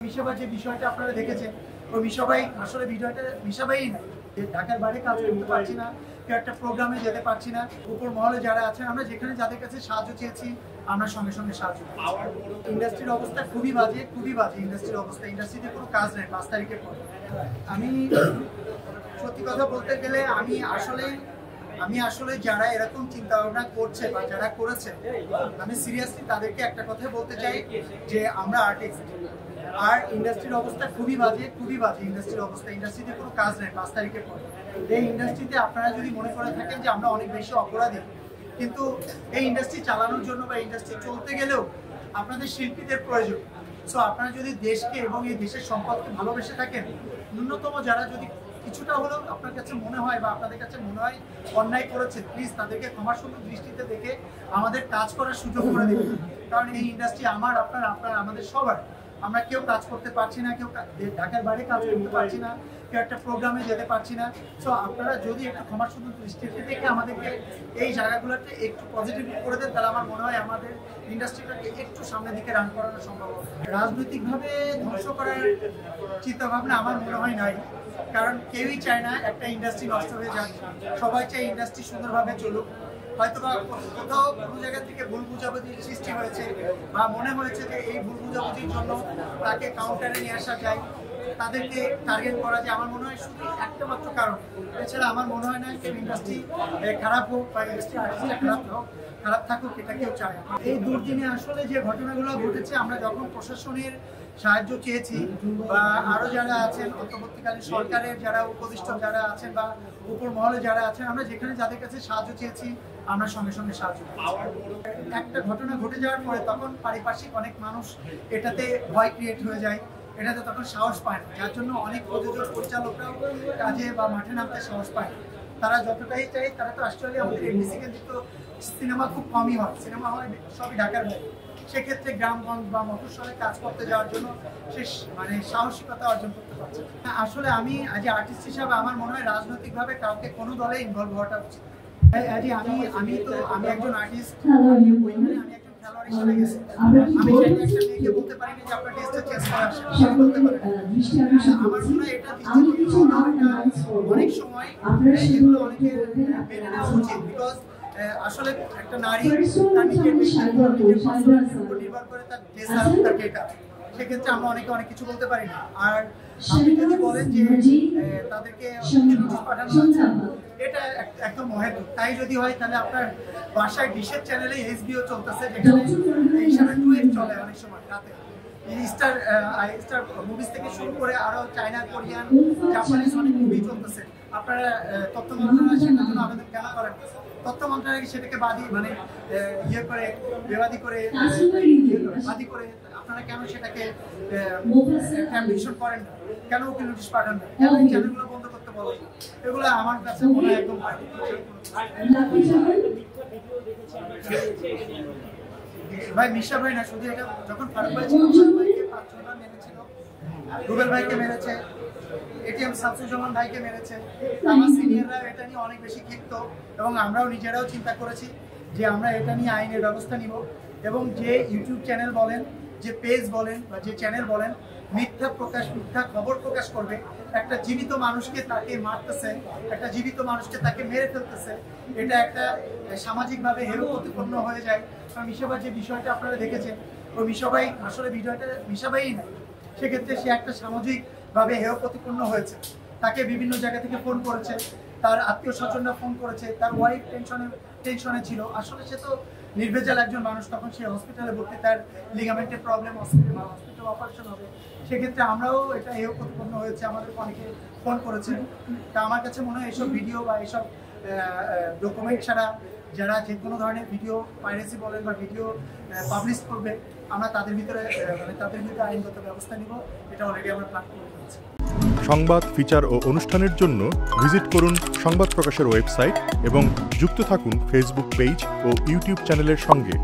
মিশাবার যে বিষয়টা আপনারা দেখেছেন, ওই মিশাবাই আসলে ভিডিওটা মিশাবাই নাই। ঢাকার বাইরে কাজ করতে পারছি না, কেউ একটা প্রোগ্রামে যেতে পারছি না। উপর মহলে যারা আছেন, আমরা যেখানে যাদের কাছে সাহায্য চেয়েছি আমরা সঙ্গে সঙ্গে সাহায্য করছি। ইন্ডাস্ট্রির অবস্থা খুবই বাজে, খুবই বাজে ইন্ডাস্ট্রির অবস্থা। ইন্ডাস্ট্রিতে কোনো কাজ নেই 5 তারিখের পর। আমি সত্যি কথা বলতে গেলে আমি আসলে যারা এরকম চিন্তা ভাবনা করছে বা যারা করেছে, আমি সিরিয়াসলি তাদেরকে একটা কথা বলতে চাই যে আমরা আর্টিস্ট, আর ইন্ডাস্ট্রির অবস্থা খুবই বাজে, খুবই বাজে ইন্ডাস্ট্রির অবস্থা। ইন্ডাস্ট্রিতে কোনো কাজ নেই 5 তারিখের পর। এই ইন্ডাস্ট্রিতে আপনারা যদি মনে করে থাকেন যে আমরা অনেক বেশি অপরাধী, কিন্তু এই ইন্ডাস্ট্রি চালানোর জন্য বা ইন্ডাস্ট্রি চলতে গেলেও আপনাদের শিল্পীদের প্রয়োজন। সো আপনারা যদি দেশকে এবং এই দেশের সম্পদকে ভালোবেসে থাকেন, ন্যূনতম যারা যদি কিছুটা হলেও আপনার কাছে মনে হয় বা আপনাদের কাছে মনে হয় অন্যায় করেছে, প্লিজ তাদেরকে ক্ষমাসুন্দর দৃষ্টিতে দেখে আমাদের কাজ করার সুযোগ করে দেবেন। কারণ এই ইন্ডাস্ট্রি আমার, আপনার আমাদের সবার। আমরা কেউ কাজ করতে পারছি না, কেউ ঢাকার বাইরে কাজ করতে পারছি না, কেউ একটা প্রোগ্রামে যেতে পারছি না। সো আপনারা যদি একটু ক্ষমাসুন্দর দৃষ্টিতে দেখে আমাদেরকে এই জায়গাগুলোতে একটু পজিটিভ করে দেন, তাহলে আমার মনে হয় আমাদের ইন্ডাস্ট্রিটাকে একটু সামনের দিকে রান করানো সম্ভব হবে। রাজনৈতিকভাবে ধ্বংস করার চিন্তাভাবনা আমার মনে হয় নাই, কারণ কেউই চায় না একটা ইন্ডাস্ট্রি নষ্ট হয়ে যাক। সবাই চায় ইন্ডাস্ট্রি সুন্দরভাবে চলুক। হয়তোবা কোথাও কোনো জায়গা থেকে ভুল বুঝাবুঝির সৃষ্টি হয়েছে বা মনে হয়েছে যে এই ভুল বুঝাবুঝির জন্য তাকে কাউন্টারে নিয়ে আসা যায়, তাদেরকে টার্গেট করা যায়। আমার মনে হয় শুধু একটা মাত্র কারণ, এছাড়া আমার মনে হয় না যে ইন্ডাস্ট্রি খারাপ হোক বা ইন্ডাস্ট্রি আর্টিস্টরা খারাপ থাকুক, এটা কেউ চায়। এই দুর্দিনে আসলে যে ঘটনাগুলো ঘটেছে, আমরা যখন প্রশাসনের সাহায্য চেয়েছি বা আরো যারা আছেন অন্তর্বর্তীকালীন সরকারের যারা উপদেষ্টা যারা আছেন বা উপর মহলে যারা আছেন, আমরা যেখানে যাদের কাছে সাহায্য চেয়েছি আমরা সঙ্গে সঙ্গে সাহায্য করছি। একটা ঘটনা ঘটে যাওয়ার পরে তখন পারিপার্শ্বিক অনেক মানুষ এটাতে ভয় ক্রিয়েট হয়ে যায়, এটাতে তখন সাহস পায় না, যার জন্য অনেক প্রযোজক পরিচালকরাও কাজে বা মাঠে নামতে সাহস পায় না। তারা যতটাই চাই, তারা তো আসলে আমাদের এমডিসি কেন্দ্রিক সিনেমা খুব কমই হয়, সিনেমা হয় সবই ঢাকার বাইরে। সেক্ষেত্রে গ্রামগঞ্জ বা মফস্বলে কাজ করতে যাওয়ার জন্য সে সাহসিকতা অর্জন করতে পারছে। আসলে আমি আজ আর্টিস্ট হিসাবে আমার মনে হয় রাজনৈতিকভাবে কাউকে কোনো দলে ইনভলভ হওয়াটা উচিত। আমি একজন আর্টিস্ট, আমি একজন খেলোয়াড় হিসেবে গেছি। আমি চাইলে একটা মেয়েকে বলতে পারিনি যে আপনার টেস্টটা চেঞ্জ করা সে বলতে পারে। আমার মনে হয় এটা অনেক সময় এগুলো অনেকে মেনে নেওয়া উচিত, বিকজ আসলে একটা নারী তার নিজের নির্ভর করে তার ড্রেস আপ, তার গেট আপ। সেক্ষেত্রে আমরা অনেক কিছু বলতে পারি না। আর আপনি যদি বলেন যে তাদেরকে নোটিশ পাঠানো হচ্ছে, এটা একদম অহেতুক। তাই যদি হয় তাহলে আপনার বাসায় ডিশের চ্যানেলে এইচবিও চলতেছে, যেখানে হিসাবে 2 চলে অনেক সময় রাতে। স্টার মুভিজ থেকে শুরু করে আরো চায়না, কোরিয়ান, জাপানিজ অনেক মুভি চলতেছে। আপনারা তথ্য মন্ত্রণালয় সেটার জন্য আবেদন কেন করেন? তথ্য মন্ত্রণালয় সেটাকে বিবাদী করে আপনারা কেন সেটাকে কমিশন করেন না? কেন ওকে নোটিশ পাঠান না? কেন এই চ্যানেলগুলো বন্ধ করতে বলেন? এগুলো আমার কাছে মনে হয় একদম ভাই মিশা ভাই না, শুধু এটা যখন ফারুক ভাই ছিল, ফারুক ভাইকে 5-6বার মেরেছিল, রুবেল ভাইকে মেরেছে, এটিএম শামসুজ্জামান ভাইকে মেরেছে। আমার সিনিয়ররা এটা নিয়ে অনেক বেশি ক্ষিপ্ত এবং আমরাও নিজেরাও চিন্তা করেছি যে আমরা এটা নিয়ে আইনের ব্যবস্থা নিব। এবং যে ইউটিউব চ্যানেল বলেন, যে পেজ বলেন বা যে চ্যানেল বলেন মিথ্যা খবর প্রকাশ করবে, একটা জীবিত মানুষকে তাকে মারতেছে, একটা জীবিত মানুষকে তাকে মেরে ফেলতেছে, এটা একটা সামাজিকভাবে হেয় প্রতিপন্ন হয়ে যায়। কারণ মিশাবার যে বিষয়টা আপনারা দেখেছেন, ওই মিশাবাই আসলে ভিডিওটা মিশাবাই নাই। সেক্ষেত্রে সে একটা সামাজিকভাবে হেয় প্রতিপন্ন হয়েছে। তাকে বিভিন্ন জায়গা থেকে ফোন করেছে, তার আত্মীয় স্বজনরা ফোন করেছে, তার ওয়াইফ টেনশনে ছিল। আসলে সে তো নির্ভেজাল একজন মানুষ, তখন সে হসপিটালে ভর্তি, তার লিগামেন্টের প্রবলেম, হসপিটাল অপারেশন হবে। সেক্ষেত্রে আমরাও এটা হেয় প্রতিপন্ন হয়েছে, আমাদের অনেকে ফোন করেছে। তা আমার কাছে মনে হয় এইসব ভিডিও বা এইসব ডকুমেন্ট ছাড়া যারা যে কোনো ধরনের ভিডিও পাইরেসি বলেন বা ভিডিও পাবলিশ করবে, আমরা তাদের ভিতরে আইনগত ব্যবস্থা নিব। এটা অলরেডি আমরা প্ল্যান করে ফেলেছি। সংবাদ, ফিচার ও অনুষ্ঠানের জন্য ভিজিট করুন সংবাদ প্রকাশের ওয়েবসাইট এবং যুক্ত থাকুন ফেসবুক পেজ ও ইউটিউব চ্যানেলের সঙ্গে।